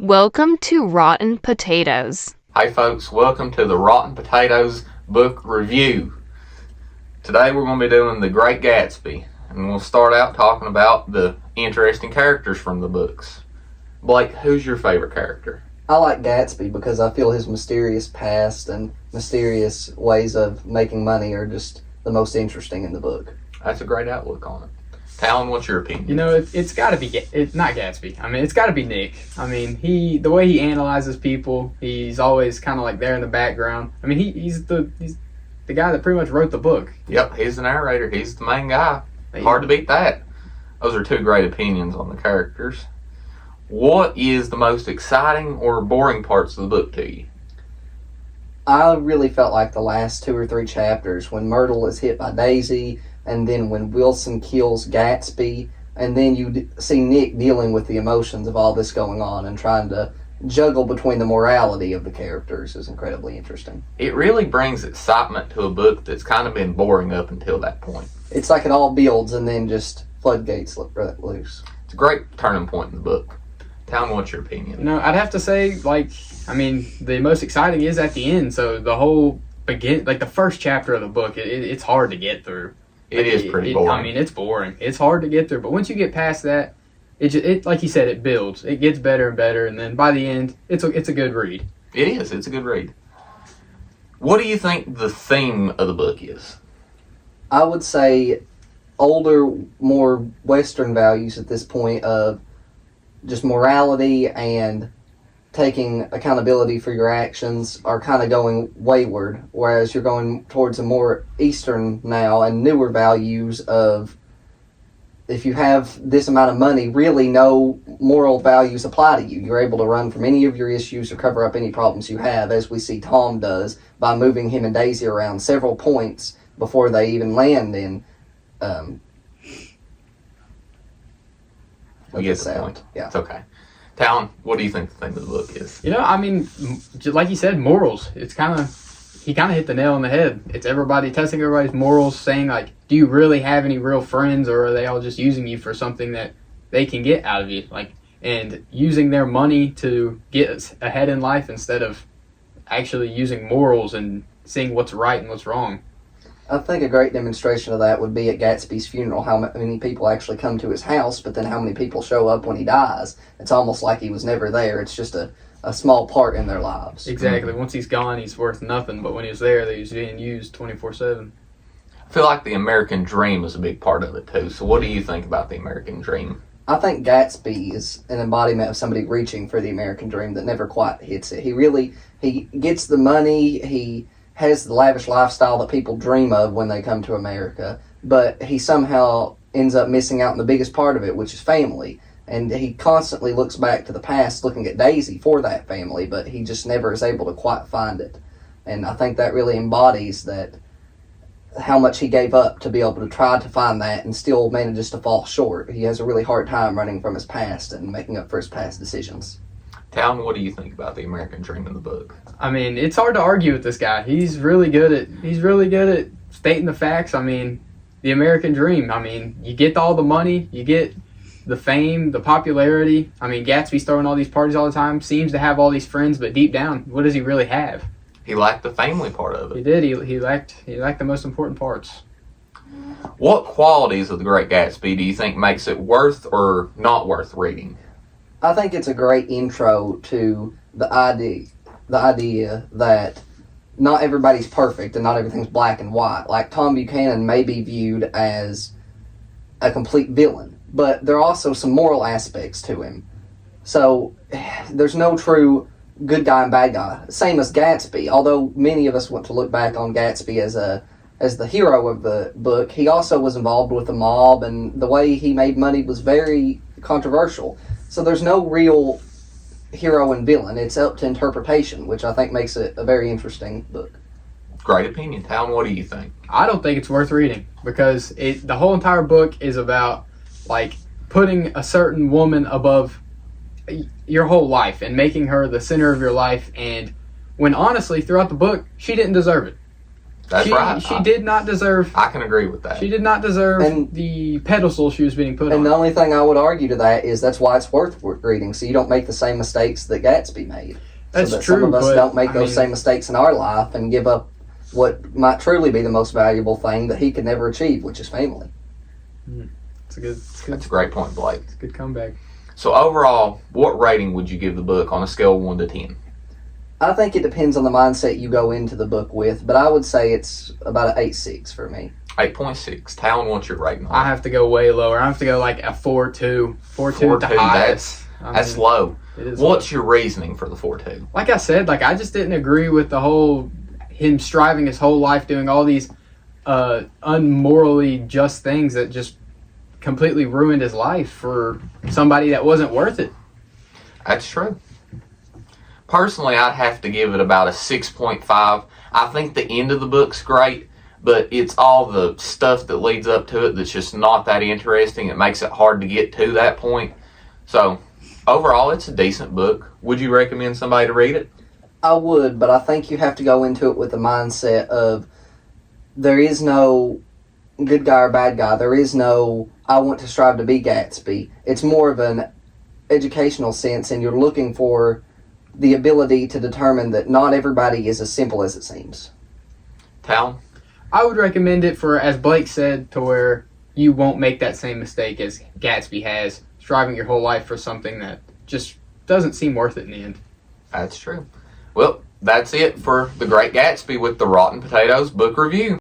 Welcome to Rotten Potatoes. Hey folks, welcome to the Rotten Potatoes book review. Today we're going to be doing The Great Gatsby, and we'll start out talking about the interesting characters from the books. Blake, who's your favorite character? I like Gatsby because I feel his mysterious past and mysterious ways of making money are just the most interesting in the book. That's a great outlook on it. Talon, what's your opinion? You know, it's got to be it's not Gatsby. I mean, it's got to be Nick. I mean, the way he analyzes people, he's always kind of like there in the background. I mean, he's the guy that pretty much wrote the book. Yep, he's the narrator. He's the main guy. Hard to beat that. Those are two great opinions on the characters. What is the most exciting or boring parts of the book to you? I really felt like the last 2 or 3 chapters when Myrtle is hit by Daisy, and then when Wilson kills Gatsby, and then you see Nick dealing with the emotions of all this going on and trying to juggle between the morality of the characters is incredibly interesting. It really brings excitement to a book that's kind of been boring up until that point. It's like it all builds and then just floodgates let loose. It's a great turning point in the book. Tell me what's your opinion. You know, I'd have to say, the most exciting is at the end. So the whole the first chapter of the book, it's hard to get through. It is pretty boring. I mean, it's boring. It's hard to get through. But once you get past that, it like you said, it builds. It gets better and better, and then by the end, it's a good read. It is. It's a good read. What do you think the theme of the book is? I would say older, more Western values at this point of just morality and taking accountability for your actions are kind of going wayward, whereas you're going towards a more Eastern now and newer values of if you have this amount of money, really no moral values apply to you. You're able to run from any of your issues or cover up any problems you have, as we see Tom does by moving him and Daisy around several points before they even land in we get the point. Yeah. It's okay. Talon, what do you think the theme of the book is? You know, I mean, like you said, morals. He kind of hit the nail on the head. It's everybody testing everybody's morals, saying like, do you really have any real friends, or are they all just using you for something that they can get out of you? Like, and using their money to get ahead in life instead of actually using morals and seeing what's right and what's wrong. I think a great demonstration of that would be at Gatsby's funeral, how many people actually come to his house, but then how many people show up when he dies. It's almost like he was never there. It's just a small part in their lives. Exactly. Once he's gone, he's worth nothing, but when he was there, he was being used 24/7. I feel like the American dream is a big part of it too. So what do you think about the American dream? I think Gatsby is an embodiment of somebody reaching for the American dream that never quite hits it. He gets the money, he has the lavish lifestyle that people dream of when they come to America, but he somehow ends up missing out on the biggest part of it, which is family. And he constantly looks back to the past looking at Daisy for that family, but he just never is able to quite find it. And I think that really embodies that how much he gave up to be able to try to find that and still manages to fall short. He has a really hard time running from his past and making up for his past decisions. Talon, what do you think about the American dream in the book? I mean, it's hard to argue with this guy. He's really good at stating the facts. I mean, the American dream. I mean, you get all the money, you get the fame, the popularity. I mean, Gatsby's throwing all these parties all the time, seems to have all these friends, but deep down, what does he really have? He lacked the family part of it. He did. He lacked the most important parts. What qualities of The Great Gatsby do you think makes it worth or not worth reading? I think it's a great intro to the idea that not everybody's perfect and not everything's black and white. Like Tom Buchanan may be viewed as a complete villain, but there are also some moral aspects to him. So there's no true good guy and bad guy. Same as Gatsby. Although many of us want to look back on Gatsby as the hero of the book, he also was involved with the mob, and the way he made money was very controversial. So there's no real hero and villain. It's up to interpretation, which I think makes it a very interesting book. Great opinion. Talon, what do you think? I don't think it's worth reading because the whole entire book is about like putting a certain woman above your whole life and making her the center of your life, and when honestly throughout the book she didn't deserve it. That's right. She did not deserve. I can agree with that. She did not deserve And- the pedestal she was being put on. And the only thing I would argue to that is that's why it's worth reading, so you don't make the same mistakes that Gatsby made. That's so that true. Some of us but, don't make I those mean, same mistakes in our life and give up what might truly be the most valuable thing that he could never achieve, which is family. It's a good. That's a great point, Blake. It's a good comeback. So overall, what rating would you give the book on a scale of 1 to 10? I think it depends on the mindset you go into the book with, but I would say it's about an 8.6 for me. 8.6. Talon, what's your rating on I it? have to go way lower. I have to go like a 4.2. 4.2 at the 4.2, highest. That's low. It is What's your reasoning for the 4.2? like I said, like I just didn't agree with the whole him striving his whole life doing all these unmorally just things that just completely ruined his life for somebody that wasn't worth it. That's true. Personally, I'd have to give it about a 6.5. I think the end of the book's great, but it's all the stuff that leads up to it that's just not that interesting. It makes it hard to get to that point. So, overall, it's a decent book. Would you recommend somebody to read it? I would, but I think you have to go into it with the mindset of there is no good guy or bad guy. There is no I want to strive to be Gatsby. It's more of an educational sense, and you're looking for the ability to determine that not everybody is as simple as it seems. Talon? I would recommend it for, as Blake said, to where you won't make that same mistake as Gatsby has, striving your whole life for something that just doesn't seem worth it in the end. That's true. Well, that's it for The Great Gatsby with the Rotten Potatoes book review.